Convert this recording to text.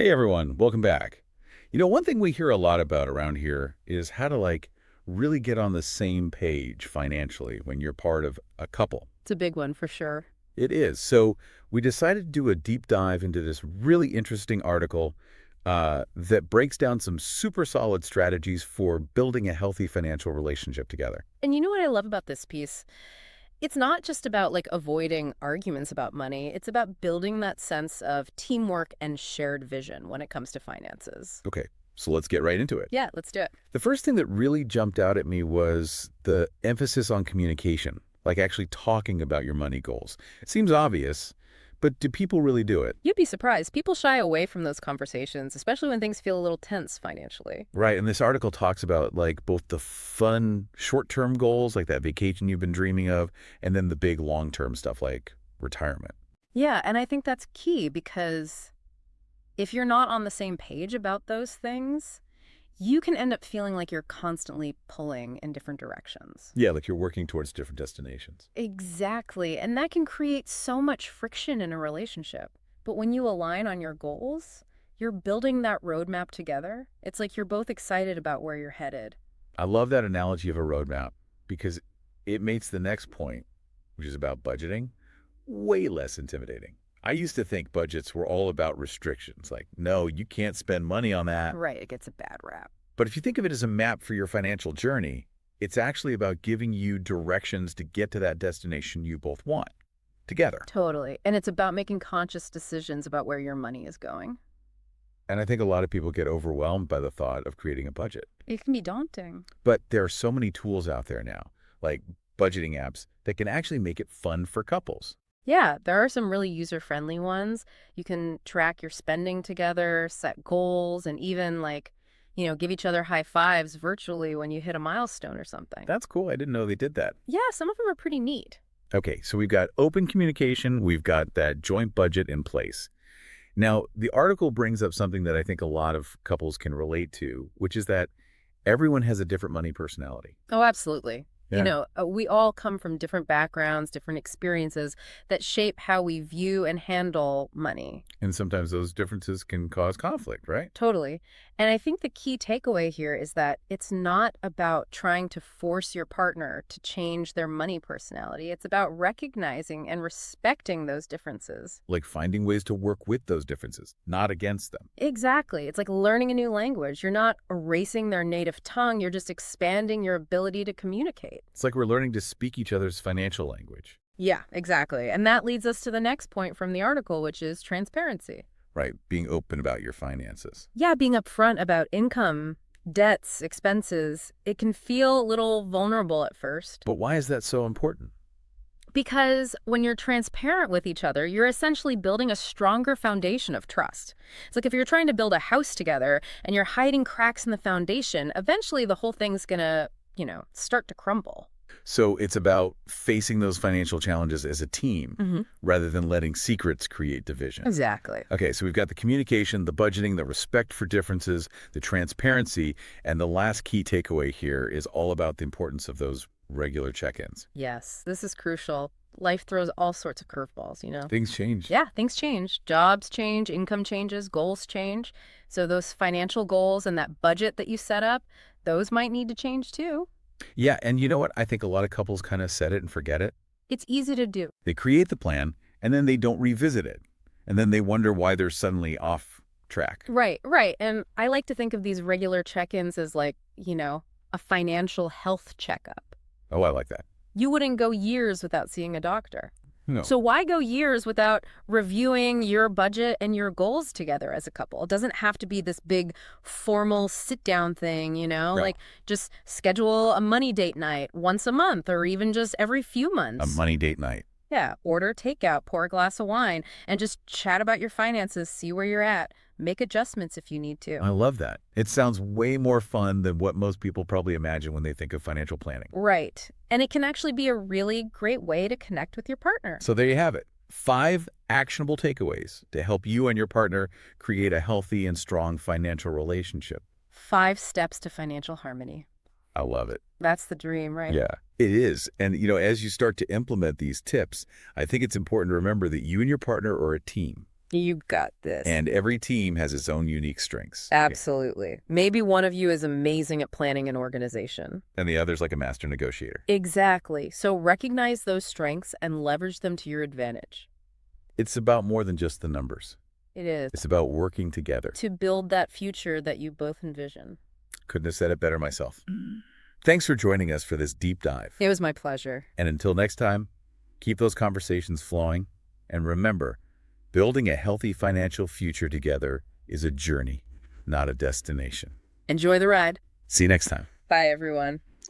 Hey everyone, welcome back. One thing we hear a lot about around here is how to really get on the same page financially when you're part of a couple. It's a big one for sure. It is. So we decided to do a deep dive into this really interesting article that breaks down some super solid strategies for building a healthy financial relationship together. And you know what I love about this piece? It's not just about avoiding arguments about money. It's about building that sense of teamwork and shared vision when it comes to finances. Okay, so let's get right into it. Yeah, let's do it. The first thing that really jumped out at me was the emphasis on communication, like actually talking about your money goals. It seems obvious, but do people really do it? You'd be surprised. People shy away from those conversations, especially when things feel a little tense financially. Right, and this article talks about both the fun short-term goals, like that vacation you've been dreaming of, and then the big long-term stuff like retirement. Yeah, and I think that's key because if you're not on the same page about those things, you can end up feeling like you're constantly pulling in different directions. Yeah, like you're working towards different destinations. Exactly. And that can create so much friction in a relationship. But when you align on your goals, you're building that roadmap together. It's like you're both excited about where you're headed. I love that analogy of a roadmap because it makes the next point, which is about budgeting, way less intimidating. I used to think budgets were all about restrictions, like, no, you can't spend money on that. Right, it gets a bad rap. But if you think of it as a map for your financial journey, it's actually about giving you directions to get to that destination you both want together. Totally. And it's about making conscious decisions about where your money is going. And I think a lot of people get overwhelmed by the thought of creating a budget. It can be daunting. But there are so many tools out there now, like budgeting apps, that can actually make it fun for couples. Yeah, there are some really user-friendly ones. You can track your spending together, set goals, and even give each other high fives virtually when you hit a milestone or something. That's cool. I didn't know they did that. Yeah, some of them are pretty neat. Okay, so we've got open communication. We've got that joint budget in place. Now, the article brings up something that I think a lot of couples can relate to, which is that everyone has a different money personality. Oh, absolutely. Yeah. We all come from different backgrounds, different experiences that shape how we view and handle money. And sometimes those differences can cause conflict, right? Totally. And I think the key takeaway here is that it's not about trying to force your partner to change their money personality. It's about recognizing and respecting those differences. Like finding ways to work with those differences, not against them. Exactly. It's like learning a new language. You're not erasing their native tongue, you're just expanding your ability to communicate. It's like we're learning to speak each other's financial language. Yeah, exactly. And that leads us to the next point from the article, which is transparency. Right, being open about your finances. Yeah, being upfront about income, debts, expenses, it can feel a little vulnerable at first. But why is that so important? Because when you're transparent with each other, you're essentially building a stronger foundation of trust. It's like if you're trying to build a house together and you're hiding cracks in the foundation, eventually the whole thing's gonna, start to crumble. So it's about facing those financial challenges as a team rather than letting secrets create division. Exactly. Okay, so we've got the communication, the budgeting, the respect for differences, the transparency, and the last key takeaway here is all about the importance of those regular check-ins. Yes, this is crucial. Life throws all sorts of curveballs. Things change. Yeah, things change. Jobs change, income changes, goals change. So those financial goals and that budget that you set up, those might need to change too. Yeah, and you know what? I think a lot of couples kind of set it and forget it. It's easy to do. They create the plan, and then they don't revisit it. And then they wonder why they're suddenly off track. Right, right. And I like to think of these regular check-ins as a financial health checkup. Oh, I like that. You wouldn't go years without seeing a doctor. No. So why go years without reviewing your budget and your goals together as a couple? It doesn't have to be this big formal sit-down thing. No. Like just schedule a money date night once a month or even just every few months. A money date night. Yeah, order takeout, pour a glass of wine, and just chat about your finances, see where you're at. Make adjustments if you need to. I love that. It sounds way more fun than what most people probably imagine when they think of financial planning. Right. And it can actually be a really great way to connect with your partner. So there you have it. 5 actionable takeaways to help you and your partner create a healthy and strong financial relationship. 5 steps to financial harmony. I love it. That's the dream, right? Yeah, it is. And, as you start to implement these tips, I think it's important to remember that you and your partner are a team. You got this. And every team has its own unique strengths. Absolutely. Maybe one of you is amazing at planning an organization. And the other's like a master negotiator. Exactly. So recognize those strengths and leverage them to your advantage. It's about more than just the numbers. It is. It's about working together. To build that future that you both envision. Couldn't have said it better myself. Thanks for joining us for this deep dive. It was my pleasure. And until next time, keep those conversations flowing. And remember, building a healthy financial future together is a journey, not a destination. Enjoy the ride. See you next time. Bye, everyone.